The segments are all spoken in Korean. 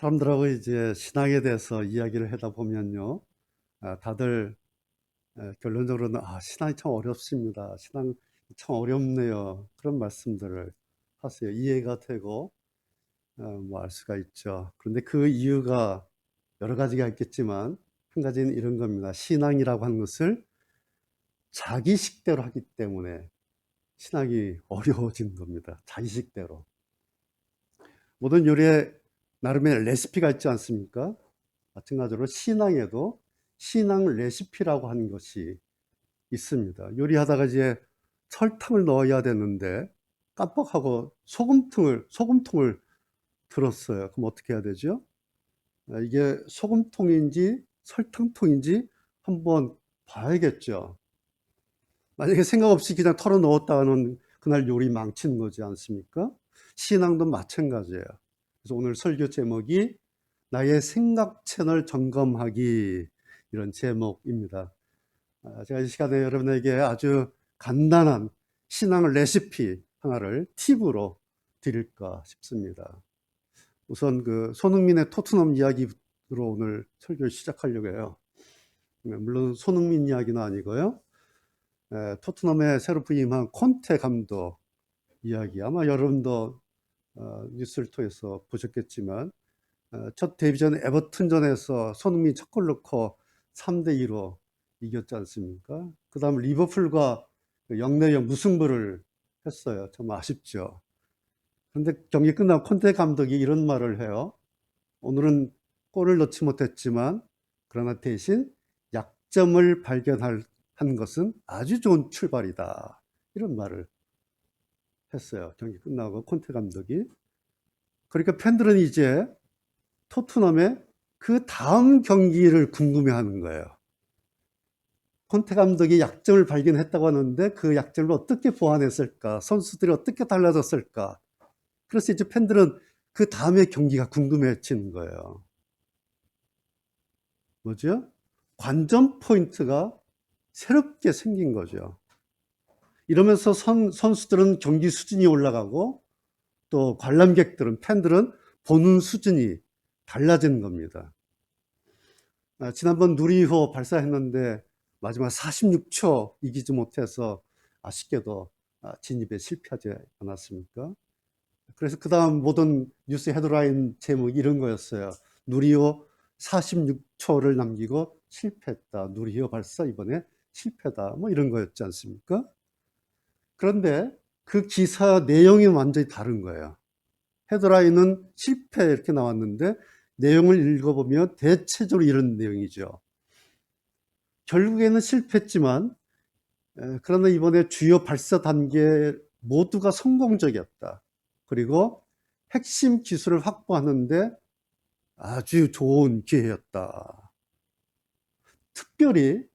사람들하고 이제 신앙에 대해서 이야기를 하다 보면요. 다들 결론적으로는 신앙이 참 어렵습니다. 신앙 참 어렵네요. 그런 말씀들을 하세요. 이해가 되고 뭐 알 수가 있죠. 그런데 그 이유가 여러 가지가 있겠지만 한 가지는 이런 겁니다. 신앙이라고 하는 것을 자기식대로 하기 때문에 신앙이 어려워진 겁니다. 자기식대로. 모든 요리에 나름의 레시피가 있지 않습니까? 마찬가지로 신앙에도 신앙 레시피라고 하는 것이 있습니다. 요리하다가 이제 설탕을 넣어야 되는데 깜빡하고 소금통을 들었어요. 그럼 어떻게 해야 되죠? 이게 소금통인지 설탕통인지 한번 봐야겠죠. 만약에 생각 없이 그냥 털어 넣었다가는 그날 요리 망치는 거지 않습니까? 신앙도 마찬가지예요. 그래서 오늘 설교 제목이 나의 생각 채널 점검하기, 이런 제목입니다. 제가 이 시간에 여러분에게 아주 간단한 신앙 레시피 하나를 팁으로 드릴까 싶습니다. 우선 그 손흥민의 토트넘 이야기로 오늘 설교를 시작하려고 해요. 물론 손흥민 이야기는 아니고요. 토트넘에 새로 부임한 콘테 감독 이야기, 아마 여러분도 뉴스를 통해서 보셨겠지만 첫 데뷔전 에버튼전에서 손흥민 첫 골 넣고 3대2로 이겼지 않습니까? 그 다음 리버풀과 0대0 무승부를 했어요. 참 아쉽죠. 그런데 경기 끝나고 콘테 감독이 이런 말을 해요. 오늘은 골을 넣지 못했지만 그러나 대신 약점을 발견한 것은 아주 좋은 출발이다. 이런 말을 했어요. 경기 끝나고 콘테 감독이. 그러니까 팬들은 이제 토트넘의 그 다음 경기를 궁금해하는 거예요. 콘테 감독이 약점을 발견했다고 하는데 그 약점을 어떻게 보완했을까? 선수들이 어떻게 달라졌을까? 그래서 이제 팬들은 그 다음의 경기가 궁금해지는 거예요. 뭐죠? 관전 포인트가 새롭게 생긴 거죠. 이러면서 선수들은 경기 수준이 올라가고 또 관람객들은, 팬들은 보는 수준이 달라지는 겁니다. 지난번 누리호 발사했는데 마지막 46초 이기지 못해서 아쉽게도 진입에 실패하지 않았습니까? 그래서 그 다음 모든 뉴스 헤드라인 제목이 이런 거였어요. 누리호 46초를 남기고 실패했다. 누리호 발사 이번에 실패다. 뭐 이런 거였지 않습니까? 그런데 그 기사 내용이 완전히 다른 거예요. 헤드라인은 실패 이렇게 나왔는데 내용을 읽어보면 대체적으로 이런 내용이죠. 결국에는 실패했지만 그러나 이번에 주요 발사 단계 모두가 성공적이었다. 그리고 핵심 기술을 확보하는데 아주 좋은 기회였다. 특별히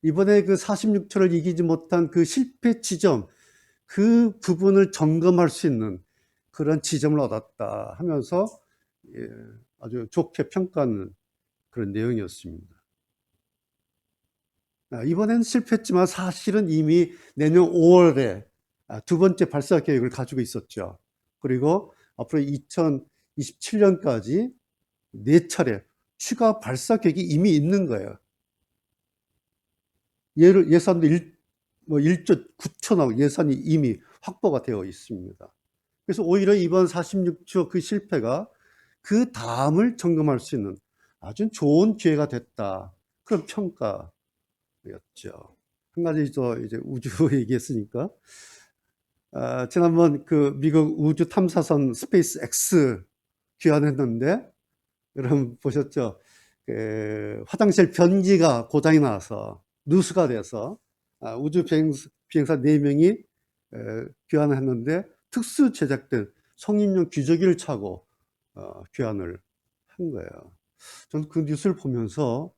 이번에 그 46초를 이기지 못한 그 실패 지점, 그 부분을 점검할 수 있는 그런 지점을 얻었다 하면서 아주 좋게 평가하는 그런 내용이었습니다. 이번에는 실패했지만 사실은 이미 내년 5월에 두 번째 발사 계획을 가지고 있었죠. 그리고 앞으로 2027년까지 4차례 추가 발사 계획이 이미 있는 거예요. 예산도 1조 9천억 예산이 이미 확보가 되어 있습니다. 그래서 오히려 이번 46초 그 실패가 그 다음을 점검할 수 있는 아주 좋은 기회가 됐다. 그런 평가였죠. 한 가지 더 이제 우주 얘기했으니까. 지난번 그 미국 우주 탐사선 스페이스 X 귀환했는데, 여러분 보셨죠? 화장실 변기가 고장이 나서 누수가 돼서 우주 비행사 4명이 귀환했는데 특수 제작된 성인용 기저귀를 차고 귀환을 한 거예요. 저는 그 뉴스를 보면서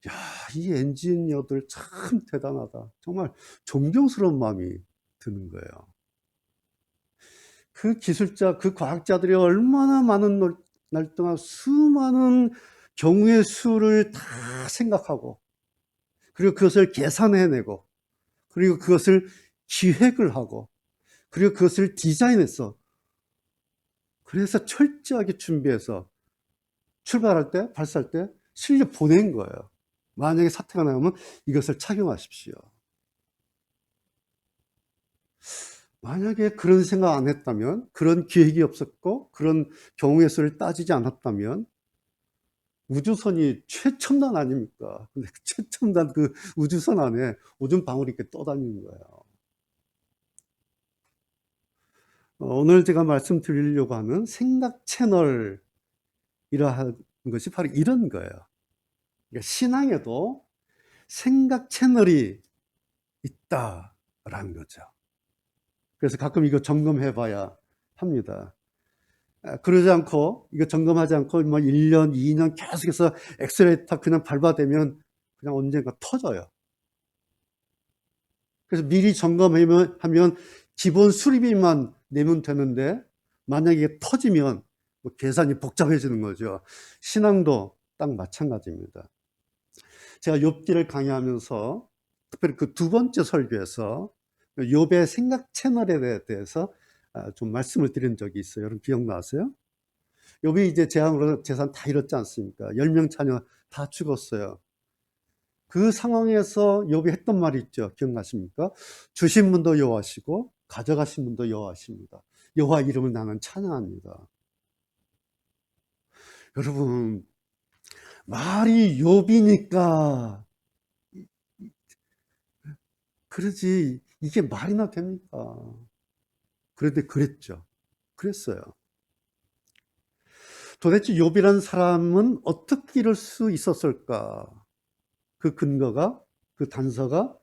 야, 이 엔지니어들 참 대단하다. 정말 존경스러운 마음이 드는 거예요. 그 기술자, 그 과학자들이 얼마나 많은 날 동안 수많은 경우의 수를 다 생각하고, 그리고 그것을 계산해내고, 그리고 그것을 기획을 하고, 그리고 그것을 디자인해서, 그래서 철저하게 준비해서 출발할 때, 발사할 때 실려 보낸 거예요. 만약에 사태가 나오면 이것을 착용하십시오. 만약에 그런 생각 안 했다면, 그런 기획이 없었고, 그런 경우의 수를 따지지 않았다면, 우주선이 최첨단 아닙니까? 근데 그 최첨단 그 우주선 안에 오줌 방울이 이렇게 떠다니는 거예요. 오늘 제가 말씀드리려고 하는 생각 채널이라 하는 것이 바로 이런 거예요. 그러니까 신앙에도 생각 채널이 있다라는 거죠. 그래서 가끔 이거 점검해 봐야 합니다. 그러지 않고, 이거 점검하지 않고, 뭐 1년, 2년 계속해서 엑셀레이터 그냥 밟아대면 그냥 언젠가 터져요. 그래서 미리 점검하면 기본 수리비만 내면 되는데, 만약에 이게 터지면 뭐 계산이 복잡해지는 거죠. 신앙도 딱 마찬가지입니다. 제가 욥기를 강의하면서 특별히 그 두 번째 설교에서 욥의 생각 채널에 대해서 좀 말씀을 드린 적이 있어요. 여러분 기억나세요? 욥이 이제 재앙으로 재산 다 잃었지 않습니까? 10명 자녀 다 죽었어요. 그 상황에서 욥이 했던 말이 있죠. 기억나십니까? 주신 분도 여호와시고 가져가신 분도 여호와십니다. 여호와 이름을 나는 찬양합니다. 여러분, 말이 욥이니까 그러지 이게 말이나 됩니까? 그런데 그랬죠. 그랬어요. 도대체 욥이라는 사람은 어떻게 이럴 수 있었을까? 그 근거가, 그 단서가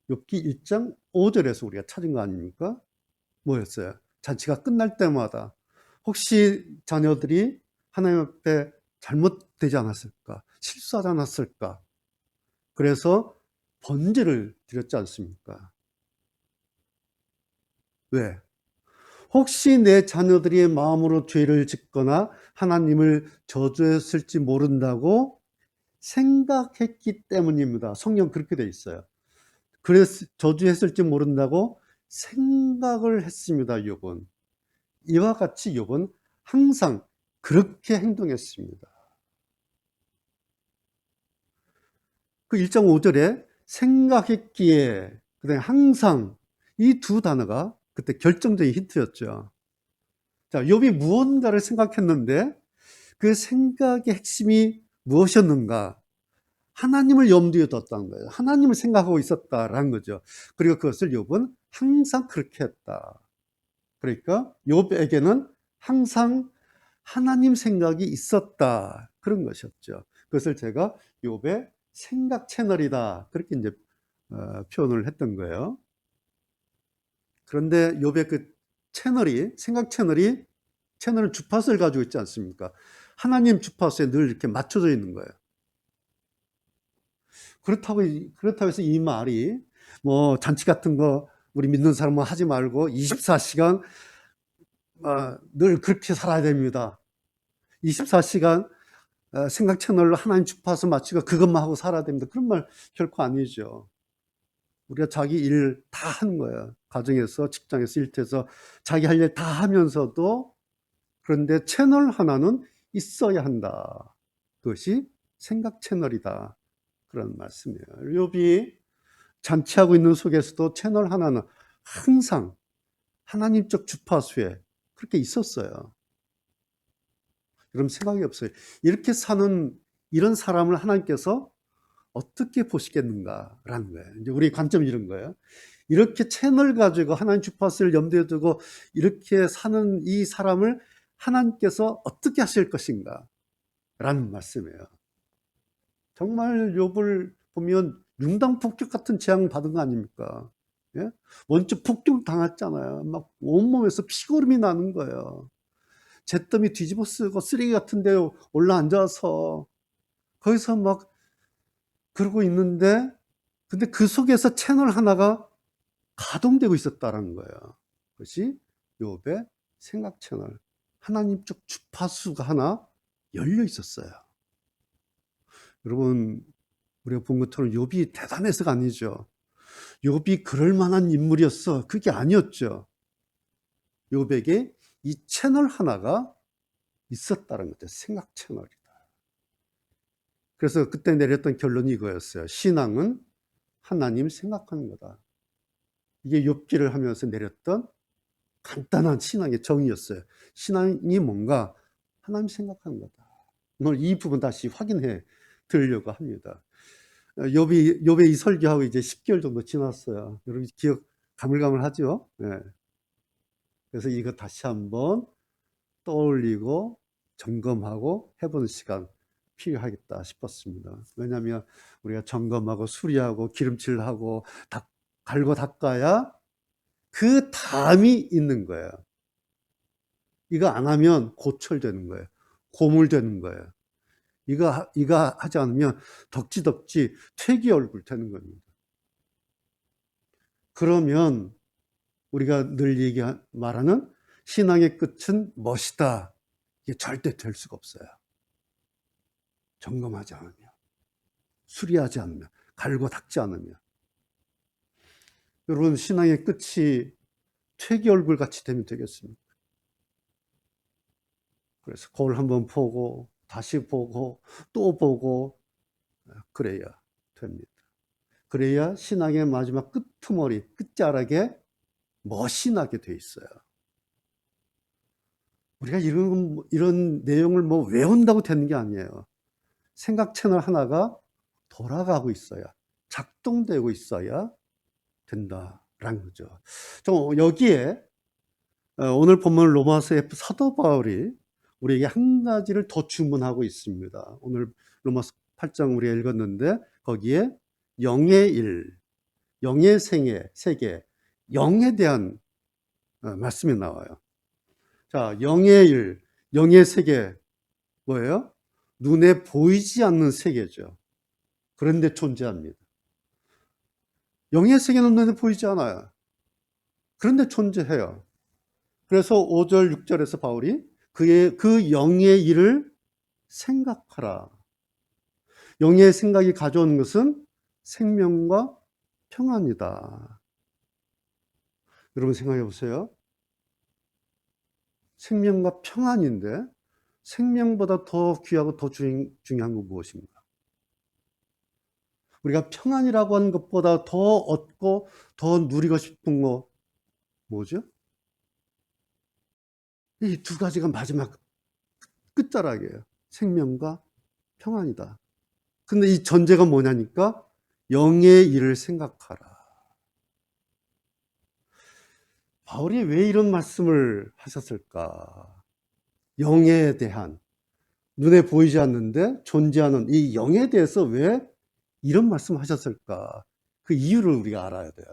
욥기 1장 5절에서 우리가 찾은 거 아닙니까? 뭐였어요? 잔치가 끝날 때마다 혹시 자녀들이 하나님 앞에 잘못되지 않았을까? 실수하지 않았을까? 그래서 번제를 드렸지 않습니까? 왜? 혹시 내 자녀들이 마음으로 죄를 짓거나 하나님을 저주했을지 모른다고 생각했기 때문입니다. 성경 그렇게 돼 있어요. 그래서 저주했을지 모른다고 생각을 했습니다. 욥은. 이와 같이 욥은 항상 그렇게 행동했습니다. 그 1장 5절에 생각했기에, 그다음에 항상, 이 두 단어가 그때 결정적인 힌트였죠. 자, 욥이 무언가를 생각했는데 그 생각의 핵심이 무엇이었는가? 하나님을 염두에 뒀다는 거예요. 하나님을 생각하고 있었다라는 거죠. 그리고 그것을 욥은 항상 그렇게 했다. 그러니까 욥에게는 항상 하나님 생각이 있었다. 그런 것이었죠. 그것을 제가 욥의 생각 채널이다. 그렇게 이제 표현을 했던 거예요. 그런데 욥의 그 채널이, 생각 채널이, 채널은 주파수를 가지고 있지 않습니까? 하나님 주파수에 늘 이렇게 맞춰져 있는 거예요. 그렇다고 해서 이 말이 뭐 잔치 같은 거 우리 믿는 사람은 하지 말고 24시간 늘 그렇게 살아야 됩니다. 24시간 생각 채널로 하나님 주파수 맞추고 그것만 하고 살아야 됩니다. 그런 말 결코 아니죠. 우리가 자기 일 다 하는 거예요. 가정에서, 직장에서, 일터에서 자기 할 일 다 하면서도, 그런데 채널 하나는 있어야 한다. 그것이 생각 채널이다. 그런 말씀이에요. 욥이 잔치하고 있는 속에서도 채널 하나는 항상 하나님적 주파수에 그렇게 있었어요. 여러분 생각이 없어요. 이렇게 사는 이런 사람을 하나님께서 어떻게 보시겠는가라는 거예요. 이제 우리 관점이 이런 거예요. 이렇게 채널 가지고 하나님 주파수를 염두에 두고 이렇게 사는 이 사람을 하나님께서 어떻게 하실 것인가 라는 말씀이에요. 정말 욥을 보면 융당폭격 같은 재앙 받은 거 아닙니까? 예? 원체 폭격 당했잖아요. 막 온몸에서 피고름이 나는 거예요. 잿더미 뒤집어 쓰고 쓰레기 같은 데 올라 앉아서 거기서 막 그러고 있는데, 근데 그 속에서 채널 하나가 가동되고 있었다는 거예요. 그것이 욥의 생각 채널, 하나님적 주파수가 하나 열려 있었어요. 여러분, 우리가 본 것처럼 욥이 대단해서가 아니죠. 욥이 그럴 만한 인물이었어. 그게 아니었죠. 욥에게 이 채널 하나가 있었다는 거죠. 생각 채널이다. 그래서 그때 내렸던 결론이 이거였어요. 신앙은 하나님 생각하는 거다. 이게 욥기를 하면서 내렸던 간단한 신앙의 정의였어요. 신앙이 뭔가 하나님 생각하는 거다. 오늘 이 부분 다시 확인해 드리려고 합니다. 욥의 이 설교하고 이제 10개월 정도 지났어요. 여러분 기억 가물가물하죠? 네. 그래서 이거 다시 한번 떠올리고 점검하고 해보는 시간 필요하겠다 싶었습니다. 왜냐하면 우리가 점검하고 수리하고 기름칠하고 갈고 닦아야 그 다음이 있는 거예요. 이거 안 하면 고철되는 거예요. 고물되는 거예요. 이거 하지 않으면 덕지덕지 퇴기 얼굴 되는 겁니다. 그러면 우리가 늘 말하는 신앙의 끝은 멋이다. 이게 절대 될 수가 없어요. 점검하지 않으면, 수리하지 않으면, 갈고 닦지 않으면. 여러분, 신앙의 끝이 퇴기 얼굴 같이 되면 되겠습니까? 그래서 거울 한번 보고, 다시 보고, 또 보고, 그래야 됩니다. 그래야 신앙의 마지막 끄트머리, 끝자락에 멋이 나게 돼 있어요. 우리가 이런 내용을 외운다고 되는 게 아니에요. 생각 채널 하나가 돌아가고 있어야, 작동되고 있어야 된다라는 거죠. 여기에 오늘 본문 로마서의 사도 바울이 우리에게 한 가지를 더 주문하고 있습니다. 오늘 로마서 8장 우리가 읽었는데 거기에 영의 일, 영의 세계, 영에 대한 말씀이 나와요. 자, 영의 일, 영의 세계 뭐예요? 눈에 보이지 않는 세계죠. 그런데 존재합니다. 영의 세계는 눈에 보이지 않아요. 그런데 존재해요. 그래서 5절, 6절에서 바울이 그 영의 일을 생각하라. 영의 생각이 가져오는 것은 생명과 평안이다. 여러분 생각해 보세요. 생명과 평안인데 생명보다 더 귀하고 더 중요한 건 무엇인가? 우리가 평안이라고 하는 것보다 더 얻고 더 누리고 싶은 거 뭐죠? 이 두 가지가 마지막 끝자락이에요. 생명과 평안이다. 근데 이 전제가 뭐냐니까 영의 일을 생각하라. 바울이 왜 이런 말씀을 하셨을까? 영에 대한, 눈에 보이지 않는데 존재하는 이 영에 대해서 왜 이런 말씀을 하셨을까? 그 이유를 우리가 알아야 돼요.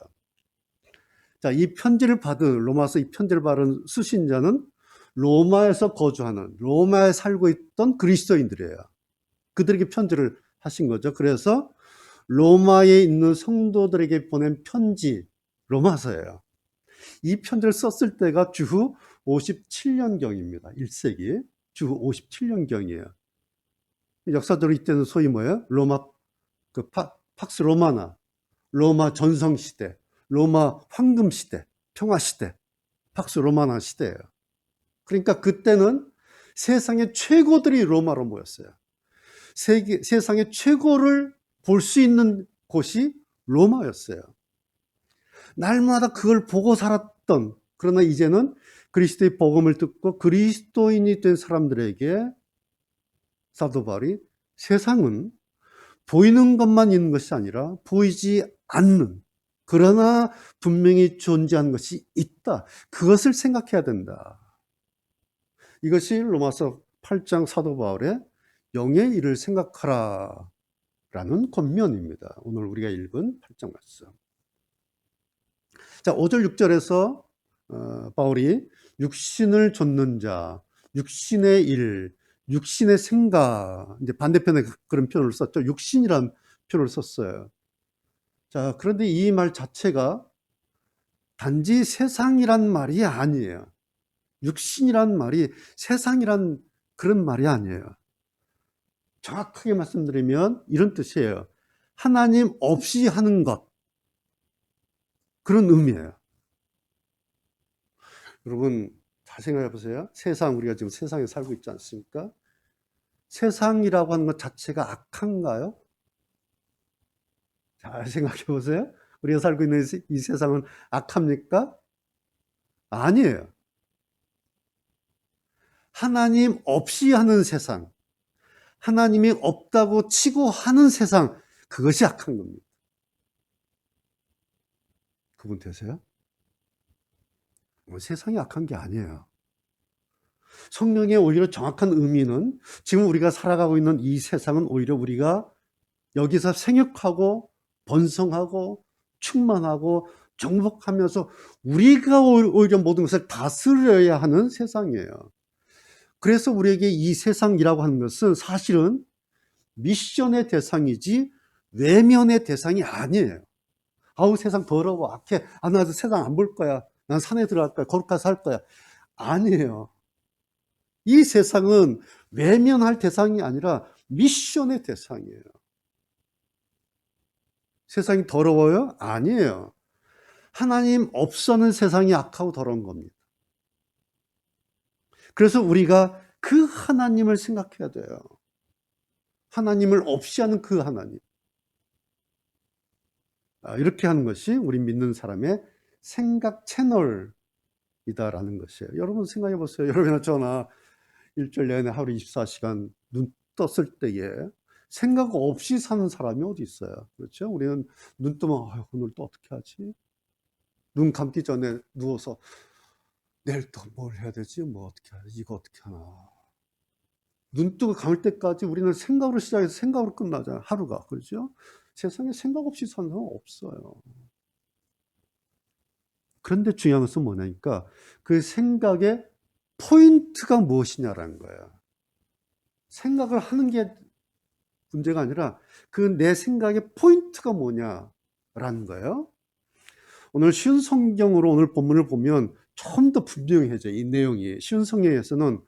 자, 이 편지를 받은, 로마서 이 편지를 받은 수신자는 로마에서 거주하는, 로마에 살고 있던 그리스도인들이에요. 그들에게 편지를 하신 거죠. 그래서 로마에 있는 성도들에게 보낸 편지, 로마서예요. 이 편지를 썼을 때가 주후 57년경입니다. 1세기. 주후 57년경이에요. 역사적으로 이때는 소위 뭐예요? 로마, 팍스 로마나, 로마 전성시대, 로마 황금시대, 평화시대, 팍스 로마나 시대예요. 그러니까 그때는 세상의 최고들이 로마로 모였어요. 세상의 최고를 볼 수 있는 곳이 로마였어요. 날마다 그걸 보고 살았던, 그러나 이제는 그리스도의 복음을 듣고 그리스도인이 된 사람들에게 사도 바울이 세상은 보이는 것만 있는 것이 아니라 보이지 않는, 그러나 분명히 존재하는 것이 있다. 그것을 생각해야 된다. 이것이 로마서 8장 사도 바울의 영의 일을 생각하라 라는 권면입니다. 오늘 우리가 읽은 8장 말씀. 자, 5절 6절에서 바울이 육신을 좇는 자, 육신의 일, 육신의 생각, 이제 반대편에 그런 표현을 썼죠. 육신이란 표현을 썼어요. 자, 그런데 이 말 자체가 단지 세상이란 말이 아니에요. 육신이란 말이 세상이란 그런 말이 아니에요. 정확하게 말씀드리면 이런 뜻이에요. 하나님 없이 하는 것. 그런 의미예요. 여러분 잘 생각해 보세요. 세상, 우리가 지금 세상에 살고 있지 않습니까? 세상이라고 하는 것 자체가 악한가요? 잘 생각해 보세요. 우리가 살고 있는 이 세상은 악합니까? 아니에요. 하나님 없이 하는 세상, 하나님이 없다고 치고 하는 세상, 그것이 악한 겁니다. 그분 되세요? 세상이 악한 게 아니에요. 성령의 오히려 정확한 의미는 지금 우리가 살아가고 있는 이 세상은 오히려 우리가 여기서 생육하고 번성하고 충만하고 정복하면서 우리가 오히려 모든 것을 다스려야 하는 세상이에요. 그래서 우리에게 이 세상이라고 하는 것은 사실은 미션의 대상이지 외면의 대상이 아니에요. 아우 세상 더러워 악해. 나 세상 안 볼 거야. 난 산에 들어갈 거야. 거룩하게 살 거야. 아니에요. 이 세상은 외면할 대상이 아니라 미션의 대상이에요. 세상이 더러워요? 아니에요. 하나님 없어는 세상이 악하고 더러운 겁니다. 그래서 우리가 그 하나님을 생각해야 돼요. 하나님을 없이 하는 그 하나님. 이렇게 하는 것이 우리 믿는 사람의 생각 채널이다라는 것이에요. 여러분 생각해 보세요. 여러분이나 저나 일주일 내내 하루 24시간 눈 떴을 때에 생각 없이 사는 사람이 어디 있어요? 그렇죠? 우리는 눈 뜨면 오늘 또 어떻게 하지? 눈 감기 전에 누워서 내일 또 뭘 해야 되지? 뭐 어떻게 하지? 이거 어떻게 하나? 눈 뜨고 감을 때까지 우리는 생각으로 시작해서 생각으로 끝나잖아요. 하루가. 그렇죠? 세상에 생각 없이 사는 사람은 없어요. 그런데 중요한 것은 뭐냐니까 그 생각의 포인트가 무엇이냐라는 거예요. 생각을 하는 게 문제가 아니라 그 내 생각의 포인트가 뭐냐라는 거예요. 오늘 쉬운 성경으로 오늘 본문을 보면 좀 더 분명해져요. 이 내용이. 쉬운 성경에서는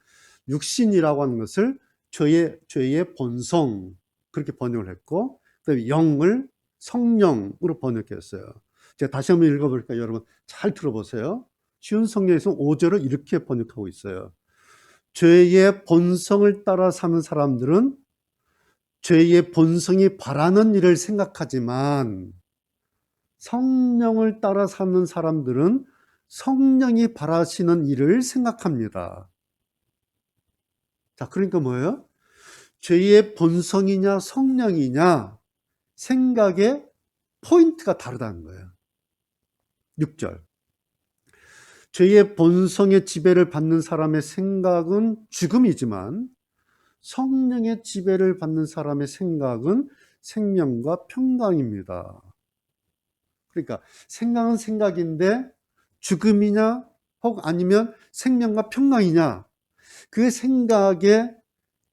육신이라고 하는 것을 죄의 본성 그렇게 번역을 했고 그다음에 영을 성령으로 번역했어요. 제가 다시 한번 읽어볼까요? 여러분 잘 들어보세요. 쉬운 성경에서 5절을 이렇게 번역하고 있어요. 죄의 본성을 따라 사는 사람들은 죄의 본성이 바라는 일을 생각하지만 성령을 따라 사는 사람들은 성령이 바라시는 일을 생각합니다. 자, 그러니까 뭐예요? 죄의 본성이냐 성령이냐 생각의 포인트가 다르다는 거예요. 6절. 죄의 본성의 지배를 받는 사람의 생각은 죽음이지만 성령의 지배를 받는 사람의 생각은 생명과 평강입니다. 그러니까 생각은 생각인데 죽음이냐 혹 아니면 생명과 평강이냐 그 생각의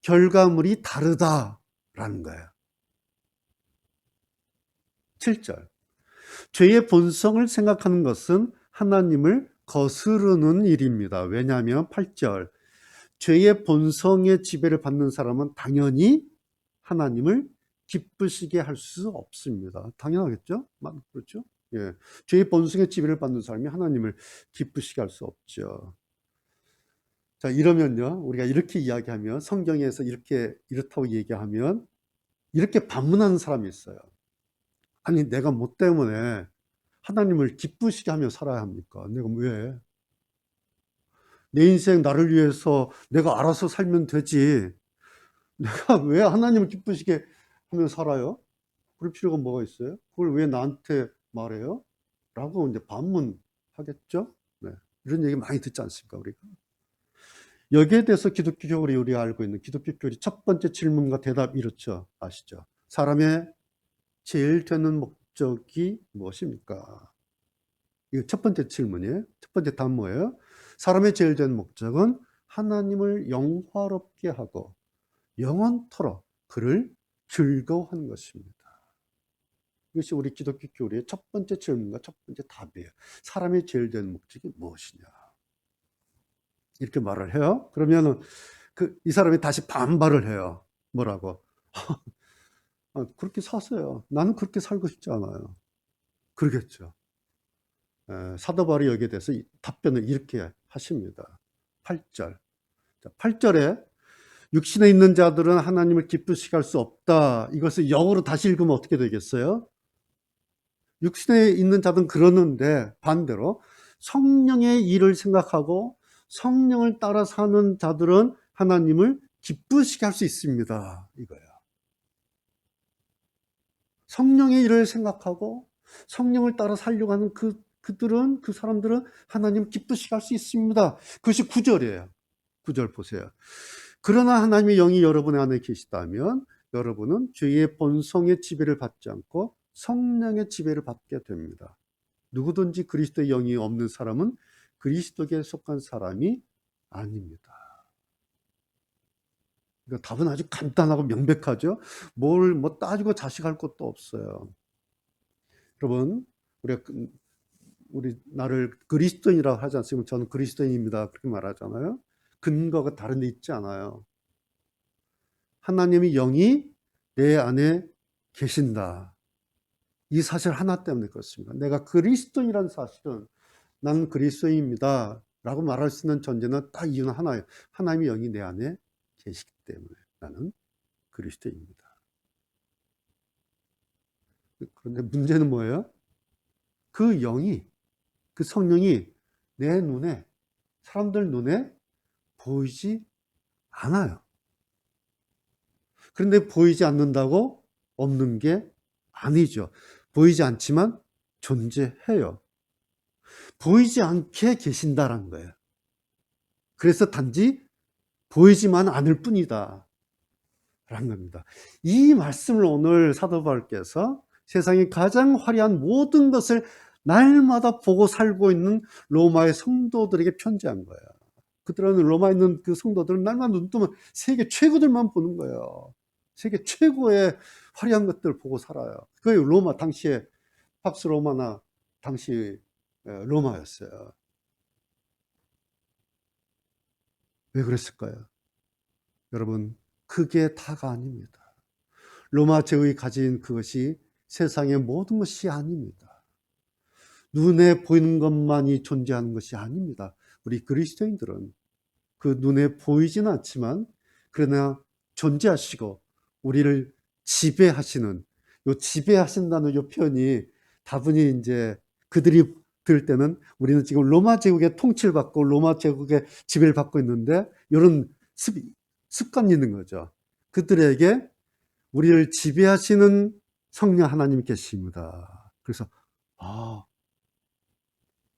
결과물이 다르다라는 거예요. 7절. 죄의 본성을 생각하는 것은 하나님을 거스르는 일입니다. 왜냐하면 8절. 죄의 본성의 지배를 받는 사람은 당연히 하나님을 기쁘시게 할 수 없습니다. 당연하겠죠? 그렇죠? 예. 죄의 본성의 지배를 받는 사람이 하나님을 기쁘시게 할 수 없죠. 자, 이러면요. 우리가 이렇게 이야기하면 성경에서 이렇다고 얘기하면 이렇게 반문하는 사람이 있어요. 아니, 내가 뭐 때문에 하나님을 기쁘시게 하며 살아야 합니까? 내가 왜? 내 인생 나를 위해서 내가 알아서 살면 되지. 내가 왜 하나님을 기쁘시게 하며 살아요? 그럴 필요가 뭐가 있어요? 그걸 왜 나한테 말해요? 라고 이제 반문하겠죠? 네. 이런 얘기 많이 듣지 않습니까, 우리가? 여기에 대해서 기독교 교리 우리가 알고 있는 기독교 교리 첫 번째 질문과 대답 이렇죠. 아시죠? 사람의 제일 되는 목적이 무엇입니까? 이거 첫 번째 질문이에요. 첫 번째 답 뭐예요? 사람의 제일 되는 목적은 하나님을 영화롭게 하고 영원토록 그를 즐거워하는 것입니다. 이것이 우리 기독교 교리의 첫 번째 질문과 첫 번째 답이에요. 사람의 제일 되는 목적이 무엇이냐? 이렇게 말을 해요. 그러면은 이 사람이 다시 반발을 해요. 뭐라고? 그렇게 사세요. 나는 그렇게 살고 싶지 않아요. 그러겠죠. 사도 바울이 여기에 대해서 답변을 이렇게 하십니다. 8절. 8절에 육신에 있는 자들은 하나님을 기쁘시게 할 수 없다. 이것을 영어로 다시 읽으면 어떻게 되겠어요? 육신에 있는 자들은 그러는데 반대로 성령의 일을 생각하고 성령을 따라 사는 자들은 하나님을 기쁘시게 할 수 있습니다. 이거예요. 성령의 일을 생각하고 성령을 따라 살려고 하는 그 사람들은 하나님 기쁘시게 할 수 있습니다. 그것이 9절이에요. 9절 보세요. 그러나 하나님의 영이 여러분 안에 계시다면 여러분은 죄의 본성의 지배를 받지 않고 성령의 지배를 받게 됩니다. 누구든지 그리스도의 영이 없는 사람은 그리스도께 속한 사람이 아닙니다. 그러니까 답은 아주 간단하고 명백하죠. 뭘 뭐 따지고 자식할 것도 없어요. 여러분, 우리 나를 그리스도인이라고 하지 않습니까? 저는 그리스도인입니다. 그렇게 말하잖아요. 근거가 다른 데 있지 않아요. 하나님의 영이 내 안에 계신다. 이 사실 하나 때문에 그렇습니다. 내가 그리스도인이라는 사실은 나는 그리스도인입니다. 라고 말할 수 있는 전제는 딱 이유는 하나예요. 하나님의 영이 내 안에 계시기 때문에 나는 그리스도인입니다. 그런데 문제는 뭐예요? 그 영이, 그 성령이 내 눈에, 사람들 눈에 보이지 않아요. 그런데 보이지 않는다고 없는 게 아니죠. 보이지 않지만 존재해요. 보이지 않게 계신다라는 거예요. 그래서 단지 보이지만 않을 뿐이다 라는 겁니다. 이 말씀을 오늘 사도 바울께서 세상의 가장 화려한 모든 것을 날마다 보고 살고 있는 로마의 성도들에게 편지한 거예요. 그들은 로마에 있는 그 성도들은 날마다 눈 뜨면 세계 최고들만 보는 거예요. 세계 최고의 화려한 것들을 보고 살아요. 그게 로마 당시에 팍스 로마나 당시 로마였어요. 왜 그랬을까요? 여러분, 그게 다가 아닙니다. 로마 제국이 가진 그것이 세상의 모든 것이 아닙니다. 눈에 보이는 것만이 존재하는 것이 아닙니다. 우리 그리스도인들은 그 눈에 보이지는 않지만 그러나 존재하시고 우리를 지배하시는, 요 지배하신다는 요 표현이 다분히 이제 그들이 들을 때는 우리는 지금 로마 제국의 통치를 받고 로마 제국의 지배를 받고 있는데 이런 습관이 있는 거죠. 그들에게 우리를 지배하시는 성령 하나님이 계십니다. 그래서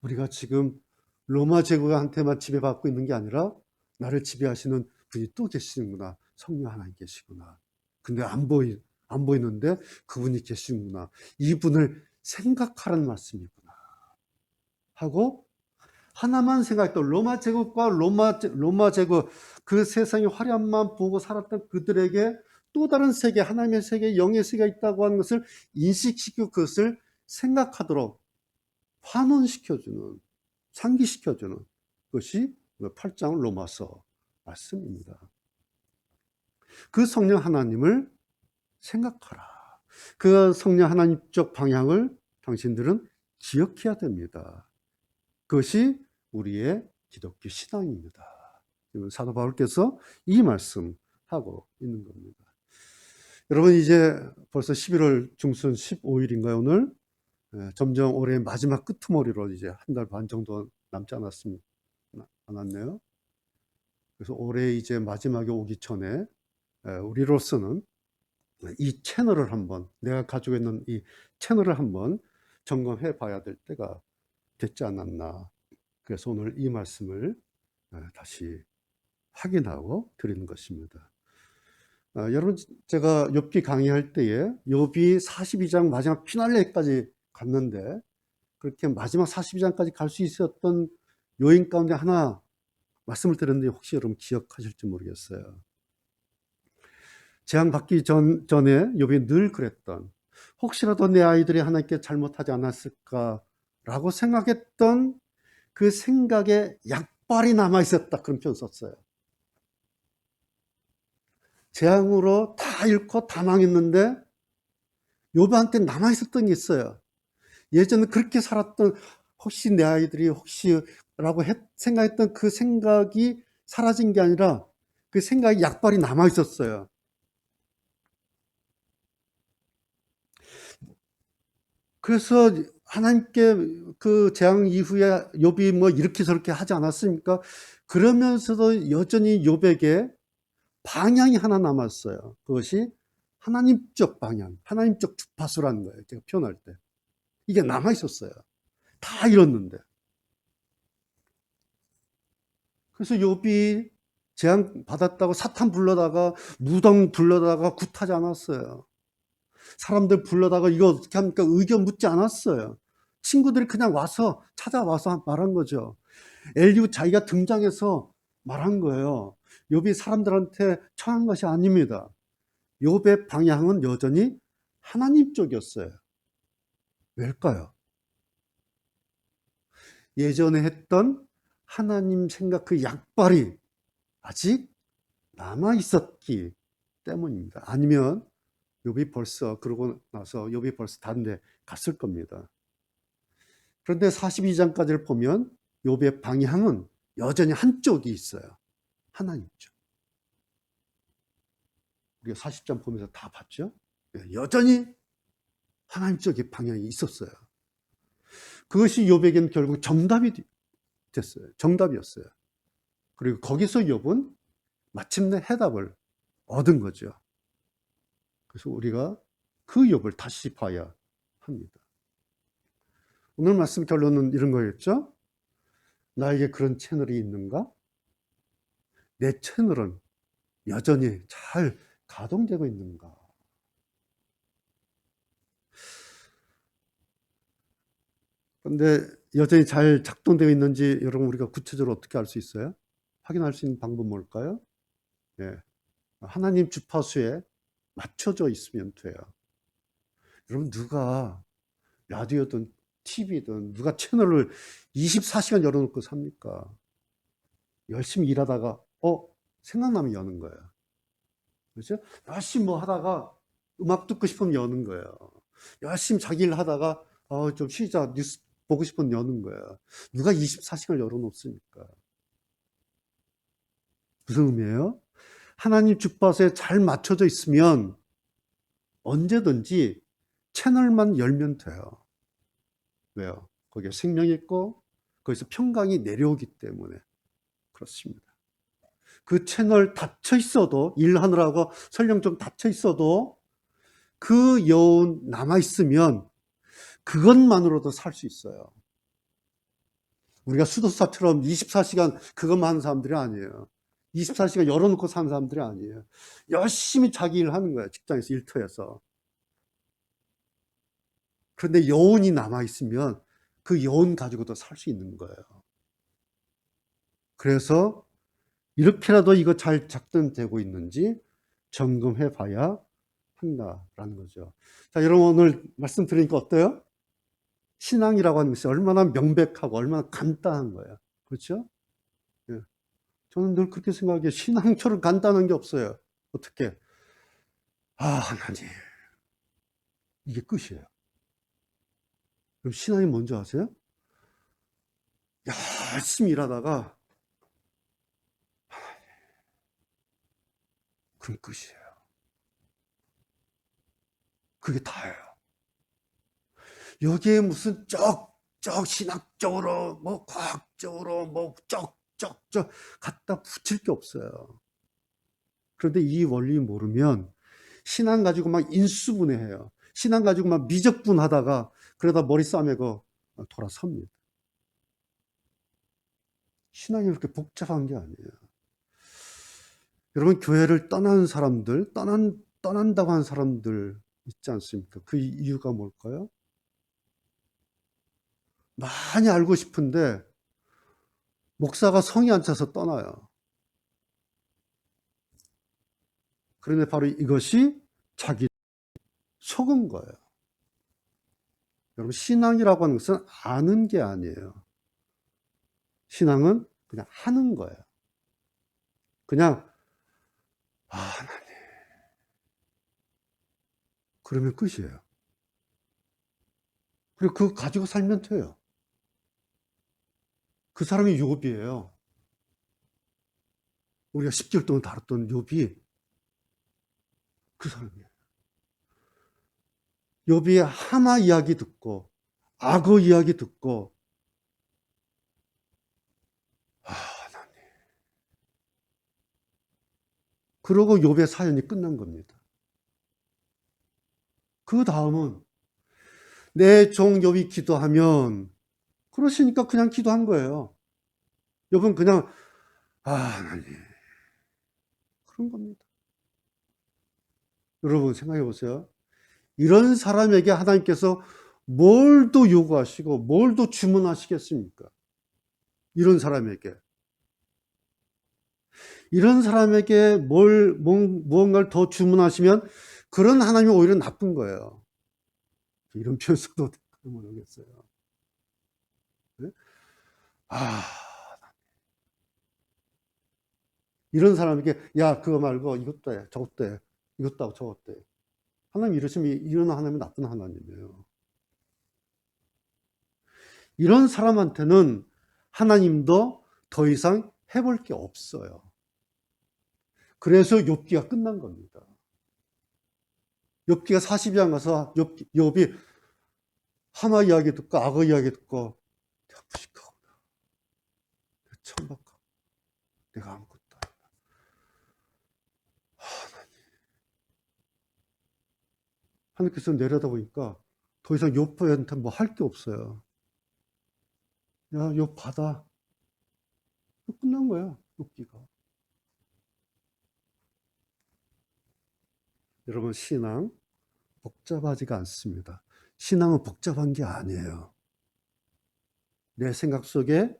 우리가 지금 로마 제국한테만 지배받고 있는 게 아니라 나를 지배하시는 분이 또 계시는구나. 성령 하나님 계시구나. 근데 안 보이는데 그분이 계시는구나. 이분을 생각하라는 말씀이구나. 하고 하나만 생각했던 로마 제국과 로마 제국 그 세상의 화려함만 보고 살았던 그들에게 또 다른 세계, 하나님의 세계, 영의 세계가 있다고 하는 것을 인식시키고 그것을 생각하도록 환원시켜주는, 상기시켜주는 것이 8장 로마서 말씀입니다. 그 성령 하나님을 생각하라. 그 성령 하나님적 방향을 당신들은 기억해야 됩니다. 그것이 우리의 기독교 신앙입니다. 사도 바울께서 이 말씀하고 있는 겁니다. 여러분, 이제 벌써 11월 중순 15일인가요, 오늘? 점점 올해 마지막 끄트머리로 이제 한 달 반 정도 남지 않았네요. 그래서 올해 이제 마지막에 오기 전에 우리로서는 이 채널을 한번, 내가 가지고 있는 이 채널을 한번 점검해 봐야 될 때가 됐지 않았나. 그래서 오늘 이 말씀을 다시 확인하고 드리는 것입니다. 여러분, 제가 욥기 강의할 때에 욥이 42장 마지막 피날레까지 갔는데 그렇게 마지막 42장까지 갈 수 있었던 요인 가운데 하나 말씀을 드렸는데 혹시 여러분 기억하실지 모르겠어요. 재앙받기 전에 욥이 늘 그랬던, 혹시라도 내 아이들이 하나님께 잘못하지 않았을까라고 생각했던 그 생각에 약발이 남아있었다, 그런 표현 썼어요. 재앙으로 다 잃고 다 망했는데 욥한테 남아있었던 게 있어요. 예전에 그렇게 살았던, 혹시 내 아이들이 혹시라고 생각했던 그 생각이 사라진 게 아니라 그 생각이 약발이 남아 있었어요. 그래서 하나님께 그 재앙 이후에 욥이 뭐 이렇게 저렇게 하지 않았습니까? 그러면서도 여전히 욥에게 방향이 하나 남았어요. 그것이 하나님적 방향, 하나님적 주파수라는 거예요. 제가 표현할 때. 이게 남아 있었어요. 다 잃었는데. 그래서 욥이 재앙 받았다고 사탄 불러다가 무덤 불러다가 굿하지 않았어요. 사람들 불러다가 이거 어떻게 합니까? 의견 묻지 않았어요. 친구들이 그냥 와서 찾아와서 말한 거죠. 엘리후 자기가 등장해서 말한 거예요. 욥이 사람들한테 청한 것이 아닙니다. 욥의 방향은 여전히 하나님 쪽이었어요. 왜일까요? 예전에 했던 하나님 생각 그 약발이 아직 남아 있었기 때문입니다. 아니면 욥이 벌써 그러고 나서 욥이 벌써 다른 데 갔을 겁니다. 그런데 42장까지를 보면 욥의 방향은 여전히 한쪽이 있어요. 하나님 쪽. 우리가 40장 보면서 다 봤죠? 여전히 하나님 쪽의 방향이 있었어요. 그것이 욥에게는 결국 정답이 됐어요. 정답이었어요. 그리고 거기서 욥은 마침내 해답을 얻은 거죠. 그래서 우리가 그 욥을 다시 봐야 합니다. 오늘 말씀 결론은 이런 거였죠. 나에게 그런 채널이 있는가? 내 채널은 여전히 잘 가동되고 있는가? 그런데 여전히 잘 작동되어 있는지 여러분 우리가 구체적으로 어떻게 알 수 있어요? 확인할 수 있는 방법은 뭘까요? 예, 하나님 주파수에 맞춰져 있으면 돼요. 여러분 누가 라디오든 TV든 누가 채널을 24시간 열어놓고 삽니까? 열심히 일하다가 생각나면 여는 거예요. 그렇죠? 열심히 뭐 하다가 음악 듣고 싶으면 여는 거예요. 열심히 자기 일 하다가 좀 쉬자 뉴스 보고 싶으면 여는 거예요. 누가 24시간 열어놓습니까? 무슨 의미예요? 하나님 주파수에 잘 맞춰져 있으면 언제든지 채널만 열면 돼요. 왜요? 거기에 생명이 있고 거기서 평강이 내려오기 때문에 그렇습니다. 그 채널 닫혀 있어도 일하느라고 설령 좀 닫혀 있어도 그 여운 남아 있으면 그것만으로도 살 수 있어요. 우리가 수도사처럼 24시간 그것만 하는 사람들이 아니에요. 24시간 열어놓고 사는 사람들이 아니에요. 열심히 자기 일 하는 거예요. 직장에서 일터에서. 그런데 여운이 남아 있으면 그 여운 가지고도 살 수 있는 거예요. 그래서 이렇게라도 이거 잘 작동되고 있는지 점검해 봐야 한다라는 거죠. 자, 여러분 오늘 말씀드리니까 어때요? 신앙이라고 하는 것이 얼마나 명백하고 얼마나 간단한 거예요. 그렇죠? 예. 저는 늘 그렇게 생각해요. 신앙처럼 간단한 게 없어요. 어떻게? 하나님. 이게 끝이에요. 그럼 신앙이 뭔지 아세요? 열심히 일하다가 그럼 끝이에요. 그게 다예요. 여기에 무슨 신학적으로 뭐 과학적으로 뭐 갖다 붙일 게 없어요. 그런데 이 원리 모르면 신앙 가지고 막 인수분해해요. 신앙 가지고 막 미적분하다가 그러다 머리 싸매고 돌아섭니다. 신앙이 그렇게 복잡한 게 아니에요. 여러분 교회를 떠나는 사람들, 떠난다고 하는 사람들 있지 않습니까? 그 이유가 뭘까요? 많이 알고 싶은데 목사가 성이 안 차서 떠나요. 그런데 바로 이것이 자기 속은 거예요. 여러분 신앙이라고 하는 것은 아는 게 아니에요. 신앙은 그냥 하는 거예요. 그냥 하나님. 그러면 끝이에요. 그리고 그거 가지고 살면 돼요. 그 사람이 욥이에요. 우리가 10개월 동안 다뤘던 욥이 그 사람이에요. 욥이 하마 이야기 듣고 악어 이야기 듣고 하나님. 그러고 욥의 사연이 끝난 겁니다. 그 다음은 내 종 욥이 기도하면 그러시니까 그냥 기도한 거예요. 욥은 그냥 하나님 그런 겁니다. 여러분 생각해 보세요. 이런 사람에게 하나님께서 뭘 더 요구하시고 뭘 더 주문하시겠습니까? 이런 사람에게 무언가를 더 주문하시면 그런 하나님이 오히려 나쁜 거예요. 이런 표현 써도 될지 모르겠어요. 네? 이런 사람에게 야 그거 말고 이것도 해 저것도 해 이것도 하고 저것도 해. 하나님 이러시면 이런 하나님은 나쁜 하나님이에요. 이런 사람한테는 하나님도 더 이상 해볼 게 없어요. 그래서 욥기가 끝난 겁니다. 욥기가 40장 가서 욥이 하마 이야기 듣고 악어 이야기 듣고 내가 무식하구나. 내가 천박하고 내가 아무것도 아니다. 하나님께서 내려다보니까 더 이상 욥한테 뭐 할 게 없어요. 야, 욥 받아. 끝난 거야, 욥기가. 여러분, 신앙 복잡하지가 않습니다. 신앙은 복잡한 게 아니에요. 내 생각 속에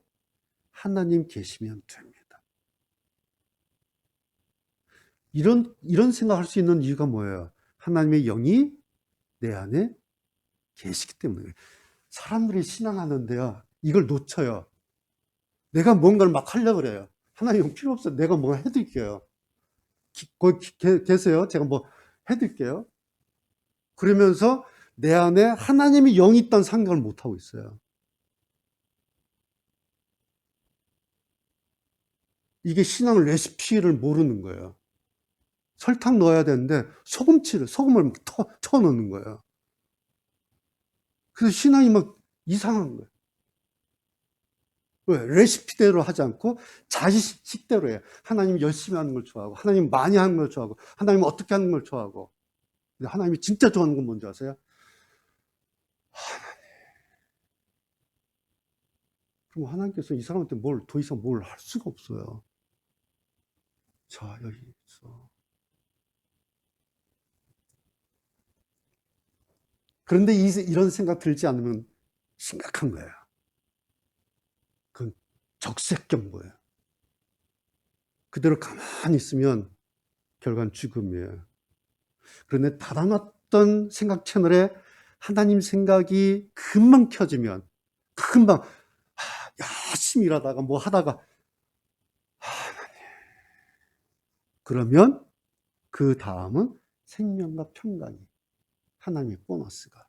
하나님 계시면 됩니다. 이런 생각할 수 있는 이유가 뭐예요? 하나님의 영이 내 안에 계시기 때문에. 사람들이 신앙하는데요, 이걸 놓쳐요. 내가 뭔가를 막 하려고 그래요. 하나님 영 필요 없어요. 내가 뭐 해드릴게요. 거기 계세요? 제가 뭐 해드릴게요. 그러면서 내 안에 하나님의 영이 있다는 생각을 못하고 있어요. 이게 신앙 레시피를 모르는 거예요. 설탕 넣어야 되는데 소금을 쳐넣는 거예요. 그래서 신앙이 막 이상한 거예요. 왜? 레시피대로 하지 않고 자식대로 해요. 하나님 열심히 하는 걸 좋아하고, 하나님 많이 하는 걸 좋아하고, 하나님 어떻게 하는 걸 좋아하고. 근데 하나님이 진짜 좋아하는 건 뭔지 아세요? 그럼 하나님께서 이 사람한테 더 이상 뭘 할 수가 없어요. 자, 여기 있어. 그런데 이런 생각 들지 않으면 심각한 거예요. 그건 적색경보예요. 그대로 가만히 있으면 결과는 죽음이에요. 그런데 달아났던 생각 채널에 하나님 생각이 금방 켜지면, 금방 열심히 일하다가 뭐 하다가 그러면 그 다음은 생명과 평강이, 하나님의 보너스가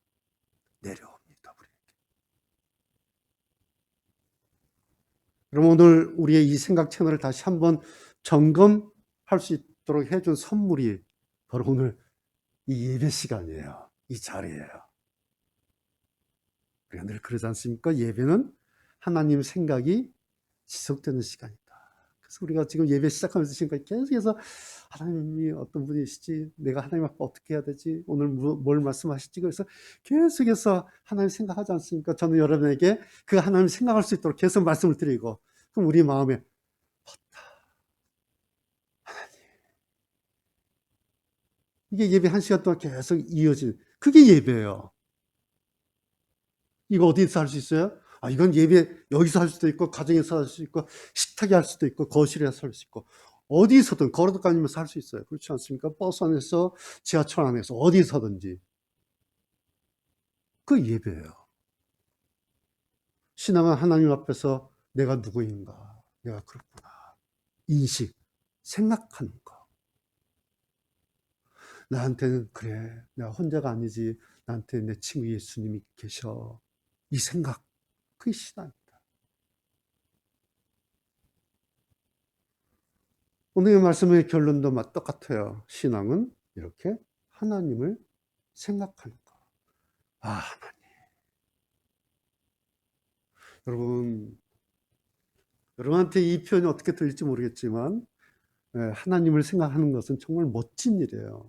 내려옵니다. 그럼 오늘 우리의 이 생각 채널을 다시 한번 점검할 수 있도록 해준 선물이 바로 오늘 이 예배 시간이에요. 이 자리예요. 우리가 늘 그러지 않습니까? 예배는 하나님 생각이 지속되는 시간이다. 그래서 우리가 지금 예배 시작하면서 지금까지 계속해서 하나님이 어떤 분이시지? 내가 하나님 앞에 어떻게 해야 되지? 오늘 뭘 말씀하실지? 그래서 계속해서 하나님 생각하지 않습니까? 저는 여러분에게 그 하나님 생각할 수 있도록 계속 말씀을 드리고, 그럼 우리 마음에 하나님, 이게 예배 1시간 동안 계속 이어진, 그게 예배예요. 이거 어디서 할 수 있어요? 이건 예배 여기서 할 수도 있고, 가정에서 할 수 있고, 식탁에 할 수도 있고, 거실에서 할 수 있고, 어디서든 걸어다니면서 할 수 있어요. 그렇지 않습니까? 버스 안에서, 지하철 안에서, 어디서든지. 그 예배예요. 신앙은 하나님 앞에서 내가 누구인가, 내가 그렇구나, 인식, 생각하는 거. 나한테는 그래, 내가 혼자가 아니지, 나한테 내 친구 예수님이 계셔. 이 생각, 그게 신앙입니다. 오늘의 말씀의 결론도 똑같아요. 신앙은 이렇게 하나님을 생각하는 거. 하나님. 여러분한테 이 표현이 어떻게 들릴지 모르겠지만, 하나님을 생각하는 것은 정말 멋진 일이에요.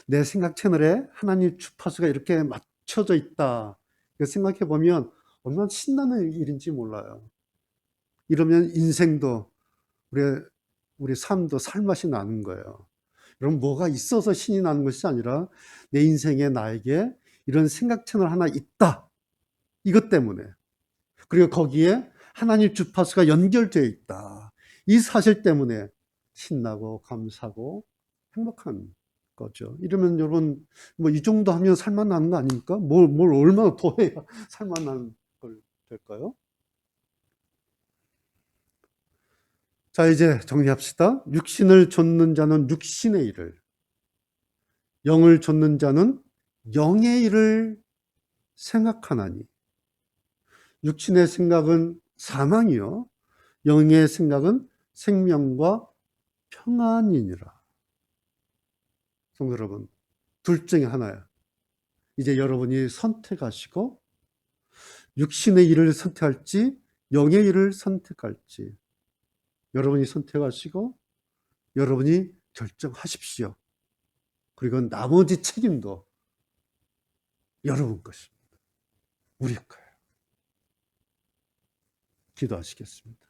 내 생각 채널에 하나님 주파수가 이렇게 맞춰져 있다. 생각해 보면 얼마나 신나는 일인지 몰라요. 이러면 인생도 우리 삶도 살맛이 나는 거예요. 여러분, 뭐가 있어서 신이 나는 것이 아니라 내 인생에 나에게 이런 생각 채널 하나 있다. 이것 때문에. 그리고 거기에 하나님 주파수가 연결되어 있다. 이 사실 때문에 신나고 감사하고 행복한 거죠. 이러면 여러분, 뭐 이 정도 하면 살맛 나는 거 아닙니까? 뭘 얼마나 더 해야 살맛 나는 걸 될까요? 자, 이제 정리합시다. 육신을 좇는 자는 육신의 일을, 영을 좇는 자는 영의 일을 생각하나니. 육신의 생각은 사망이요, 영의 생각은 생명과 평안이니라. 성도 여러분, 둘 중에 하나야. 이제 여러분이 선택하시고 육신의 일을 선택할지 영의 일을 선택할지 여러분이 선택하시고 여러분이 결정하십시오. 그리고 나머지 책임도 여러분 것입니다. 우리 거예요. 기도하시겠습니다.